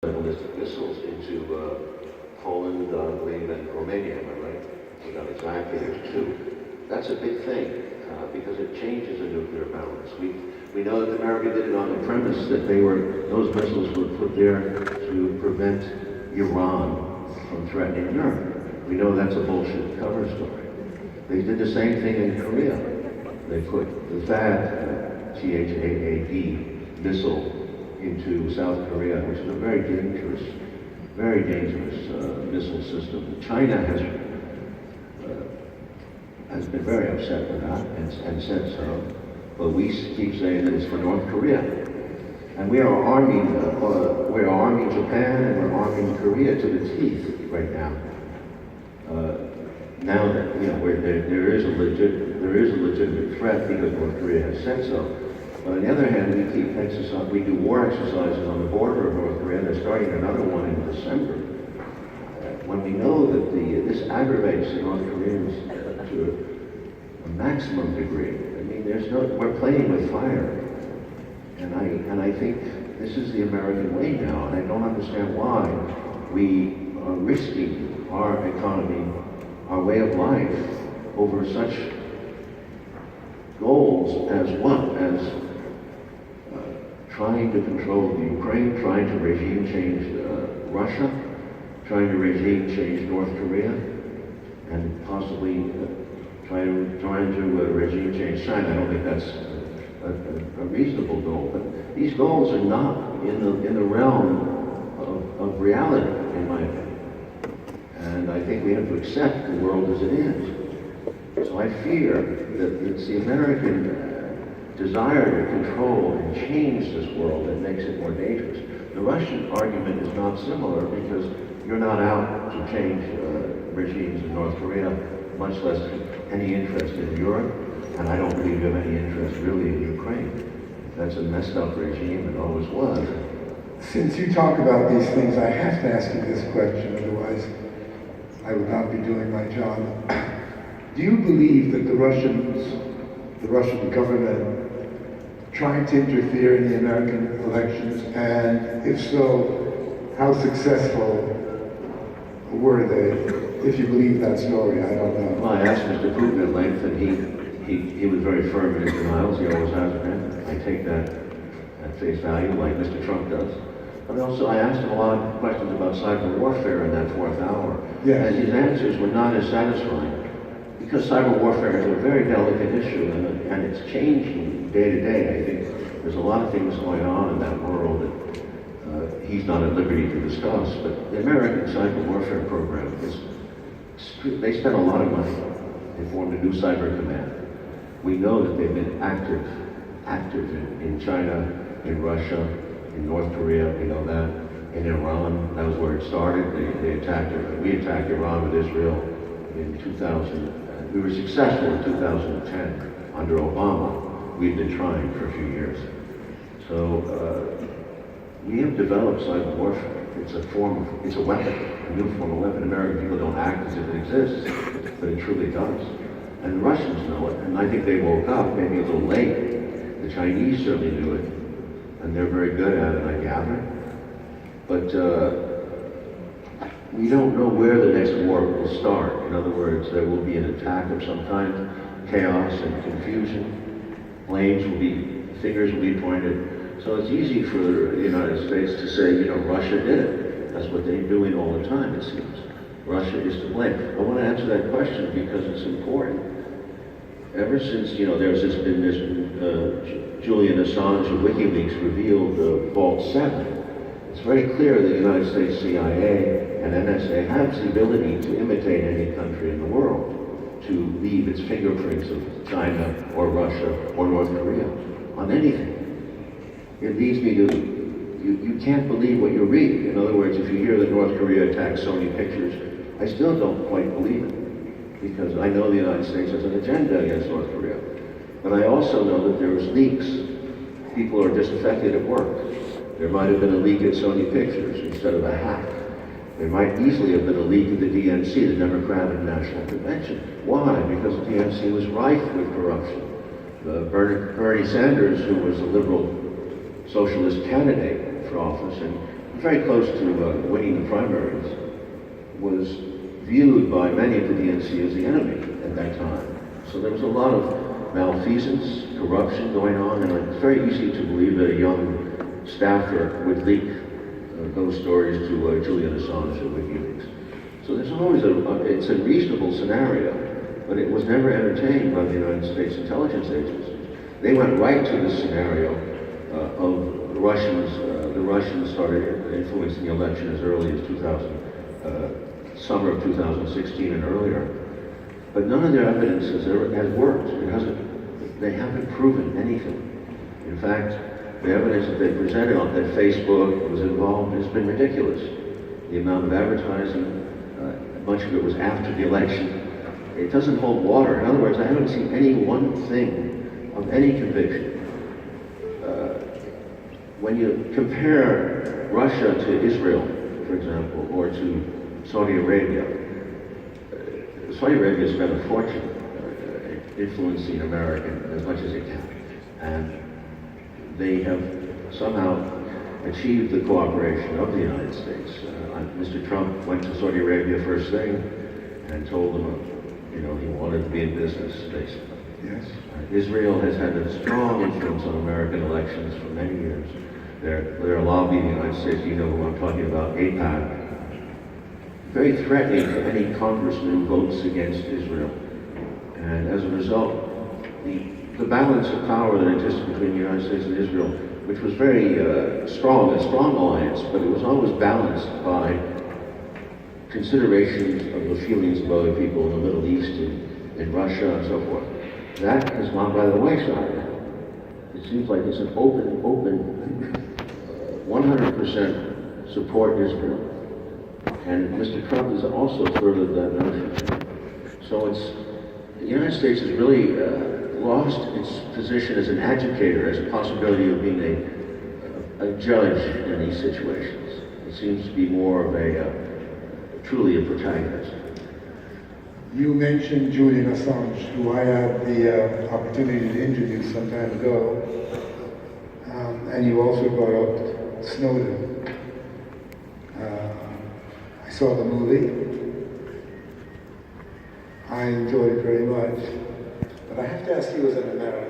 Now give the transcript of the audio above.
ballistic missiles into Poland, I believe, and Romania, am I right? Not exactly, there's two. That's a big thing because it changes the nuclear balance. We know that America did it on the premise that those missiles were put there to prevent Iran from threatening Europe. We know that's a bullshit cover story. They did the same thing in Korea. They put the THAAD, T-H-A-A-D, missile into South Korea, which is a very dangerous missile system. China has been very upset with that and said so, but we keep saying that it's for North Korea. And we are arming Japan and we're arming Korea to the teeth right now. Now that there is a legitimate threat because North Korea has said so. But on the other hand, we do war exercises on the border of North Korea. They're starting another one in December. When we know that this aggravates the North Koreans to a maximum degree. I mean, we're playing with fire. And I think this is the American way now, and I don't understand why we are risking our economy, our way of life, over such goals as what? As trying to control the Ukraine, trying to regime change Russia, trying to regime change North Korea, and possibly trying to regime change China. I don't think that's a reasonable goal, but these goals are not in the realm of reality, in my opinion. And I think we have to accept the world as it is. So I fear that it's the American desire to control and change this world that makes it more dangerous. The Russian argument is not similar because you're not out to change regimes in North Korea, much less any interest in Europe, and I don't believe you have any interest really in Ukraine. That's a messed up regime and always was. Since you talk about these things, I have to ask you this question, otherwise I would not be doing my job. Do you believe that the Russian government tried to interfere in the American elections, and if so, how successful were they? If you believe that story, I don't know. Well, I asked Mr. Putin at length, and he was very firm in his denials. He always has been. I take that at face value, like Mr. Trump does. But also, I asked him a lot of questions about cyber warfare in that fourth hour, yes. And his answers were not as satisfying. Because cyber warfare is a very delicate issue, and it's changing day to day. I think there's a lot of things going on in that world that he's not at liberty to discuss. But the American cyber warfare program they spent a lot of money. They formed a new cyber command. We know that they've been active in China, in Russia, in North Korea. We know that in Iran. That was where it started. We attacked Iran with Israel in 2000. We were successful in 2010 under Obama. We've been trying for a few years. So we have developed cyber warfare. It's a weapon, a new form of weapon. American people don't act as if it exists, but it truly does. And the Russians know it, and I think they woke up maybe a little late. The Chinese certainly knew it, and they're very good at it, I gather. But we don't know where the next war will start. In other words, there will be an attack of some kind, chaos and confusion. Fingers will be pointed. So it's easy for the United States to say, Russia did it. That's what they're doing all the time, it seems. Russia is to blame. I want to answer that question because it's important. Ever since, there's been this Julian Assange of WikiLeaks revealed Vault 7. It's very clear that the United States CIA and NSA has the ability to imitate any country in the world, to leave its fingerprints of China or Russia or North Korea on anything. It leads me to, you can't believe what you read. In other words, if you hear that North Korea attacked Sony Pictures, I still don't quite believe it, because I know the United States has an agenda against North Korea. But I also know that there was leaks. People are disaffected at work. There might have been a leak at Sony Pictures instead of a hack. There might easily have been a leak at the DNC, the Democratic National Convention. Why? Because the DNC was rife with corruption. Bernie Sanders, who was a liberal socialist candidate for office, and very close to winning the primaries, was viewed by many at the DNC as the enemy at that time. So there was a lot of malfeasance, corruption going on, and it's very easy to believe that a young staffer would leak those stories to Julian Assange at WikiLeaks. So there's always it's a reasonable scenario, but it was never entertained by the United States intelligence agencies. They went right to the scenario of the Russians. The Russians started influencing the election as early as summer of 2016 and earlier. But none of their evidence has worked. They haven't proven anything. In fact, the evidence that they presented on that Facebook was involved has been ridiculous. The amount of advertising, much of it was after the election. It doesn't hold water. In other words, I haven't seen any one thing of any conviction. When you compare Russia to Israel, for example, or to Saudi Arabia, Saudi Arabia spent a fortune influencing America as much as it can. And they have somehow achieved the cooperation of the United States. Mr. Trump went to Saudi Arabia first thing and told them, he wanted to be in business, basically. Yes. Israel has had a strong influence on American elections for many years. They're lobbying the United States, you know who I'm talking about, AIPAC, very threatening to any congressman who votes against Israel. And as a result, the balance of power that existed between the United States and Israel, which was very a strong alliance, but it was always balanced by considerations of the feelings of other people in the Middle East, in Russia, and so forth. That has gone by the wayside. It seems like it's an open, 100% support Israel. And Mr. Trump has also furthered that notion. So the United States has really lost its position as an agitator, as a possibility of being a judge in these situations. It seems to be more of truly a protagonist. You mentioned Julian Assange, who I had the opportunity to interview some time ago, and you also brought up Snowden. I saw the movie. I enjoyed it very much. But I have to ask you as an American,